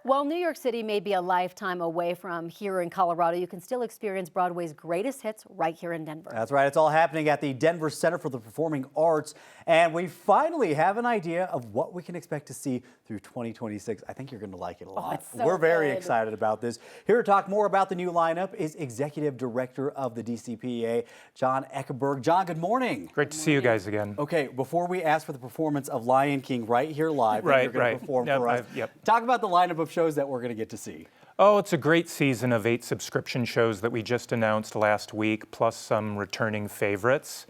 While New York City may be a lifetime away from here in Colorado, you can still experience Broadway's greatest hits right here in Denver. That's right. It's all happening at the Denver Center for the Performing Arts. And we finally have an idea of what we can expect to see through 2026. I think you're going to like it a lot. It's so We're very good. excited about this. Here to talk more about the new lineup is Executive Director of the DCPA, John Eckerberg. John, good morning. Great to see you guys again. Okay, before we ask for the performance of Lion King right here live, that you're going to perform for us, talk about the lineup of shows that we're going to get to see. Oh, it's a great season of 8 subscription shows that we just announced last week, plus some returning favorites.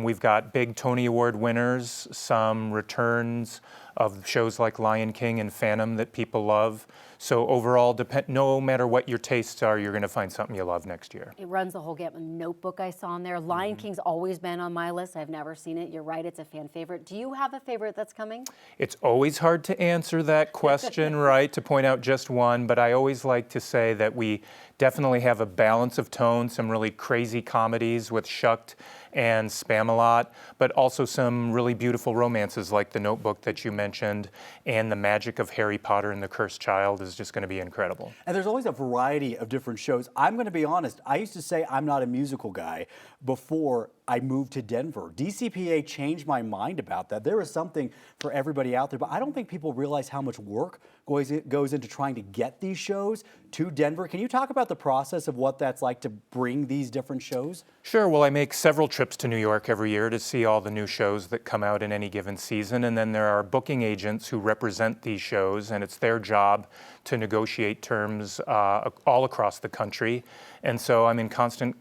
We've got big Tony Award winners, some returns of shows like Lion King and Phantom that people love. So overall, no matter what your tastes are, you're going to find something you love next year. It runs the whole gamut. Notebook I saw in there. Lion King's always been on my list. I've never seen it. You're right, it's a fan favorite. Do you have a favorite that's coming? It's always hard to answer that question, right, to point out just one, but I always like to say that we definitely have a balance of tone, some really crazy comedies with Shucked and Spamalot, but also some really beautiful romances like The Notebook that you mentioned, and the magic of Harry Potter and the Cursed Child is just going to be incredible. And there's always a variety of different shows. I'm going to be honest, I used to say I'm not a musical guy before I moved to Denver. DCPA changed my mind about that. There is something for everybody out there, but I don't think people realize how much work goes into trying to get these shows to Denver. Can you talk about the process of what that's like to bring these different shows? Sure. Well, I make several trips to New York every year to see all the new shows that come out in any given season, and then there are booking agents who represent these shows, and it's their job to negotiate terms all across the country. And so I'm in constant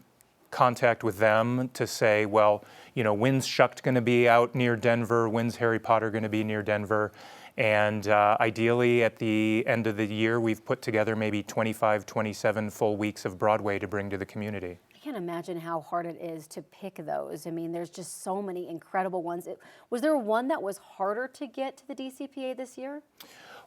contact with them to say, well, you know, when's Shucked going to be out near Denver? When's Harry Potter going to be near Denver? And ideally, at the end of the year, we've put together maybe 25, 27 full weeks of Broadway to bring to the community. I can't imagine how hard it is to pick those. I mean, there's just so many incredible ones. Was there one that was harder to get to the DCPA this year?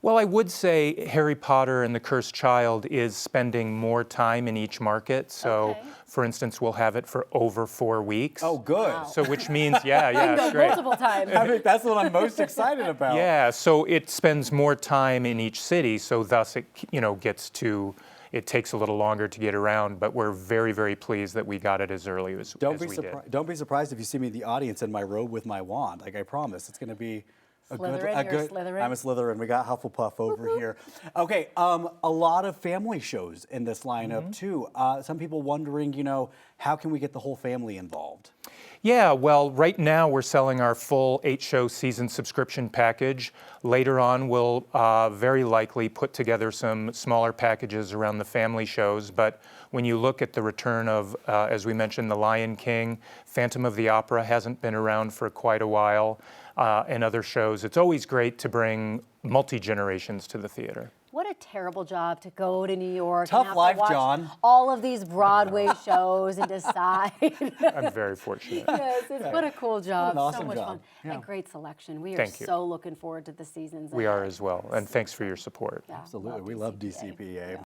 Well, I would say Harry Potter and the Cursed Child is spending more time in each market. So, for instance, we'll have it for over 4 weeks. Oh, good. Wow. So, which means, it's great. Multiple times. I mean, that's what I'm most excited about. Yeah, so it spends more time in each city. So, thus, it it takes a little longer to get around, but we're very, very pleased that we got it as early as we did. Don't be surprised if you see me in the audience in my robe with my wand. Like, I promise, it's going to be Slytherin, you're a Slytherin? I'm a Slytherin. We got Hufflepuff over here. Okay, a lot of family shows in this lineup too. Some people wondering, how can we get the whole family involved? Yeah, well, right now we're selling our full 8-show season subscription package. Later on, we'll very likely put together some smaller packages around the family shows. But when you look at the return of, as we mentioned, The Lion King, Phantom of the Opera hasn't been around for quite a while, and other shows, it's always great to bring multi-generations to the theater. What a terrible job to go to New York Tough and have life, to watch John. all of these Broadway shows and decide. I'm very fortunate. Yes, what a cool job. What an awesome so much job. fun. Yeah. And great selection. We are Thank you. so looking forward to the seasons. We are as well, and thanks for your support. Yeah, Absolutely, we love DCPA.